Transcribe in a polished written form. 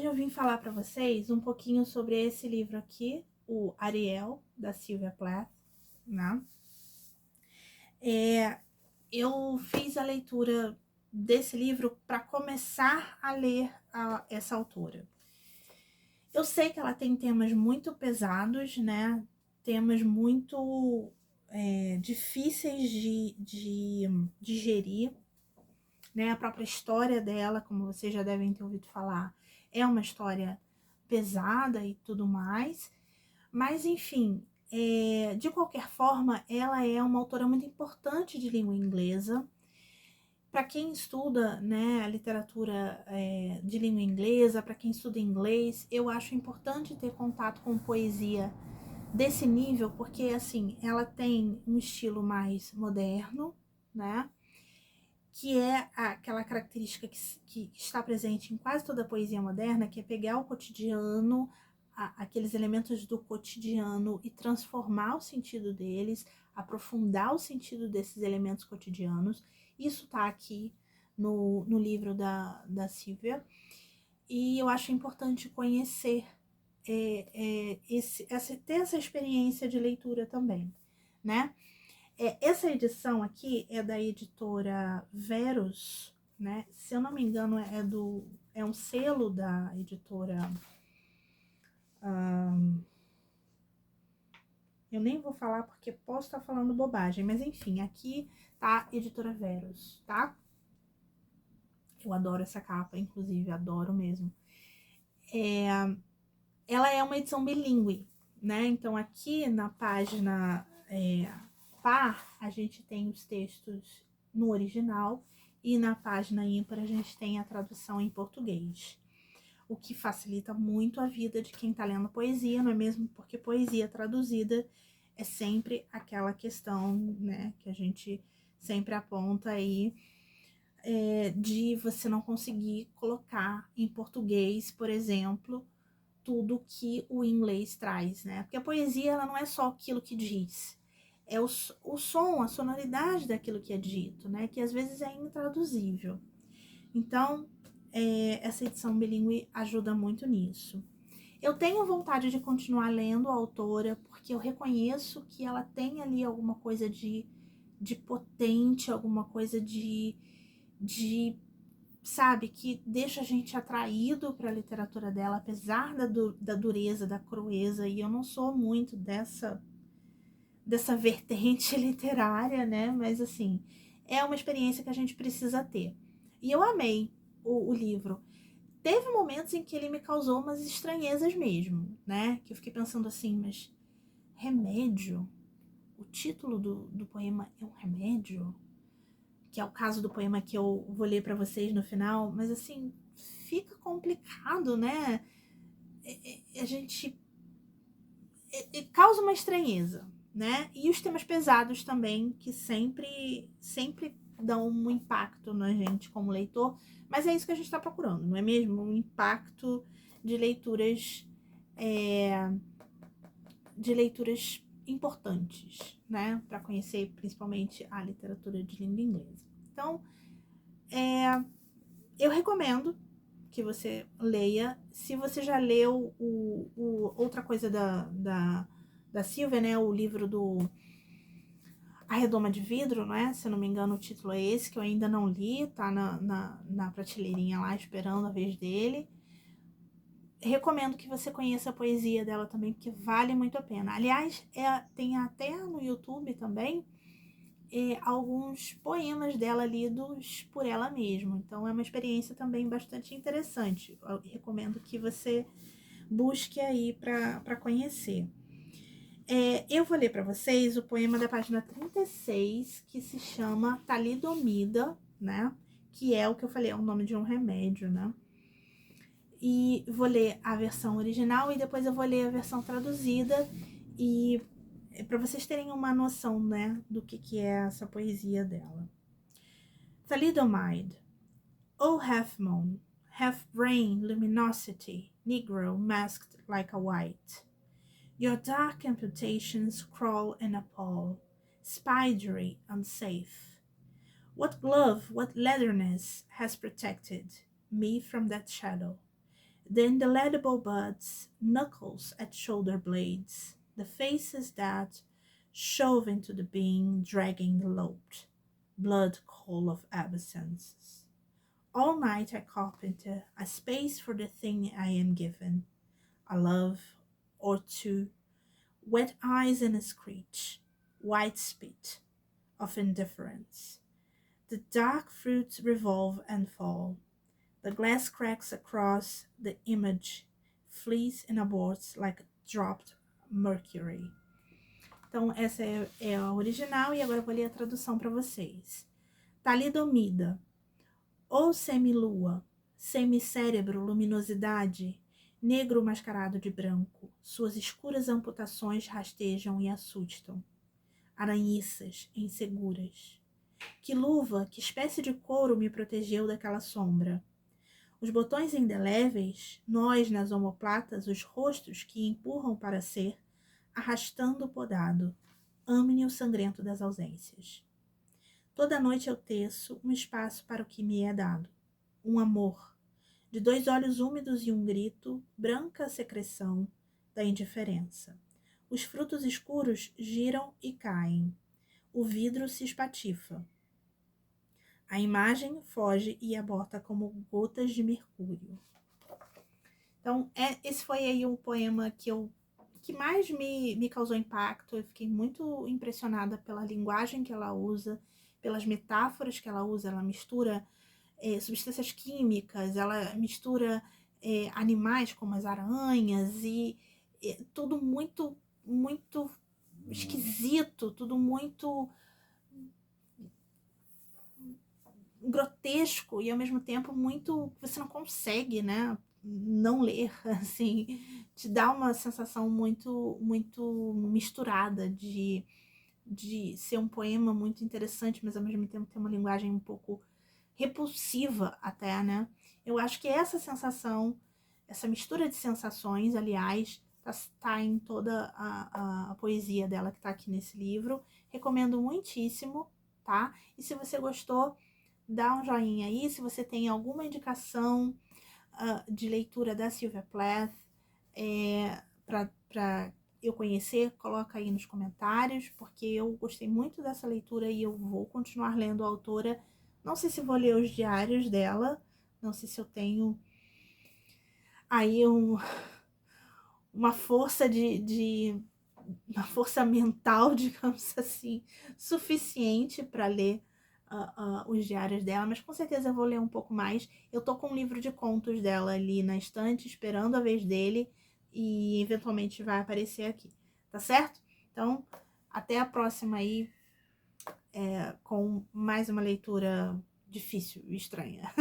Hoje eu vim falar para vocês um pouquinho sobre esse livro aqui, o Ariel, da Sylvia Plath, né? Eu fiz a leitura desse livro para começar a ler essa autora. Eu sei que ela tem temas muito pesados, né? Temas muito difíceis de digerir, né? A própria história dela, como vocês já devem ter ouvido falar, é uma história pesada e tudo mais, mas enfim, de qualquer forma, ela é uma autora muito importante de língua inglesa. Para quem estuda, né, a literatura de língua inglesa, para quem estuda inglês, eu acho importante ter contato com poesia desse nível, porque assim, ela tem um estilo mais moderno, né? Que é aquela característica que está presente em quase toda a poesia moderna, que é pegar o cotidiano, aqueles elementos do cotidiano e transformar o sentido deles, aprofundar o sentido desses elementos cotidianos. Isso está aqui no livro da Sylvia, e eu acho importante conhecer, ter essa experiência de leitura também, né? Essa edição aqui é da editora Verus, né? Se eu não me engano, é um selo da editora. Eu nem vou falar porque posso estar falando bobagem, mas enfim, aqui tá a editora Verus, tá? Eu adoro essa capa, inclusive, adoro mesmo. Ela é uma edição bilíngue, né? Então aqui na página par, a gente tem os textos no original e na página ímpar a gente tem a tradução em português. O que facilita muito a vida de quem está lendo poesia, não é mesmo? Porque poesia traduzida é sempre aquela questão, né, que a gente sempre aponta aí, de você não conseguir colocar em português, por exemplo, tudo que o inglês traz, né? Porque a poesia, ela não é só aquilo que diz, é o som, a sonoridade daquilo que é dito, né? Que às vezes é intraduzível. Então, essa edição bilíngue ajuda muito nisso. Eu tenho vontade de continuar lendo a autora, porque eu reconheço que ela tem ali alguma coisa de potente, alguma coisa de sabe, que deixa a gente atraído para a literatura dela, apesar da dureza, da crueza, e eu não sou muito dessa vertente literária, né? Mas assim, é uma experiência que a gente precisa ter. E eu amei o livro. Teve momentos em que ele me causou umas estranhezas mesmo, né? Que eu fiquei pensando assim, mas remédio? O título do poema é um remédio? Que é o caso do poema que eu vou ler para vocês no final, mas assim, fica complicado, né? A gente causa uma estranheza, né? E os temas pesados também, que sempre dão um impacto na gente como leitor, mas é isso que a gente está procurando, não é mesmo? Um impacto de leituras importantes, né? Para conhecer principalmente a literatura de língua inglesa. Então, eu recomendo que você leia. Se você já leu outra coisa da Sylvia, né? O livro do A Redoma de Vidro, não é? Se eu não me engano, o título é esse, que eu ainda não li, tá na prateleirinha lá, esperando a vez dele. Recomendo que você conheça a poesia dela também, porque vale muito a pena. Aliás, tem até no YouTube também alguns poemas dela lidos por ela mesma. Então é uma experiência também bastante interessante. Eu recomendo que você busque aí para conhecer. Eu vou ler para vocês o poema da página 36, que se chama Talidomida, né? Que é o que eu falei, é o nome de um remédio, né? E vou ler a versão original e depois eu vou ler a versão traduzida, e para vocês terem uma noção, né, do que é essa poesia dela. Thalidomide. O half moon, half brain luminosity, negro masked like a white. Your dark amputations crawl and appall, spidery, unsafe. What glove, what leatherness has protected me from that shadow? The indelible buds, knuckles at shoulder blades, the faces that shove into the being, dragging the load, blood coal of absence. All night I carpenter a space for the thing I am given, a love or two, wet eyes and a screech, white spit of indifference. The dark fruits revolve and fall. The glass cracks across the image, flees and aborts like dropped mercury. Então, essa é a original e agora eu vou ler a tradução para vocês. Talidomida, ou semilua, semicérebro, luminosidade, negro mascarado de branco, suas escuras amputações rastejam e assustam. Aranhiças inseguras. Que luva, que espécie de couro me protegeu daquela sombra? Os botões indeléveis, nós nas omoplatas, os rostos que empurram para ser, arrastando o podado, ame-ne o sangrento das ausências. Toda noite eu teço um espaço para o que me é dado, um amor, de 2 olhos úmidos e um grito, branca secreção da indiferença. Os frutos escuros giram e caem, o vidro se espatifa. A imagem foge e aborta como gotas de mercúrio. Então, esse foi aí um poema que mais me causou impacto. Eu fiquei muito impressionada pela linguagem que ela usa, pelas metáforas que ela usa. Ela mistura substâncias químicas, ela mistura animais como as aranhas e tudo muito, muito esquisito, tudo muito grotesco e ao mesmo tempo muito, você não consegue, né, não ler, assim, te dá uma sensação muito misturada de ser um poema muito interessante, mas ao mesmo tempo ter uma linguagem um pouco repulsiva até, né? Eu acho que essa sensação, essa mistura de sensações, aliás, tá em toda a poesia dela que tá aqui nesse livro. Recomendo muitíssimo, tá? E se você gostou, dá um joinha aí. Se você tem alguma indicação de leitura da Sylvia Plath para eu conhecer, coloca aí nos comentários, porque eu gostei muito dessa leitura e eu vou continuar lendo a autora. Não sei se vou ler os diários dela, não sei se eu tenho aí uma força uma força mental, digamos assim, suficiente para ler os diários dela, mas com certeza eu vou ler um pouco mais. Eu tô com um livro de contos dela ali na estante, esperando a vez dele, e eventualmente vai aparecer aqui, tá certo? Então, até a próxima aí, com mais uma leitura difícil e estranha.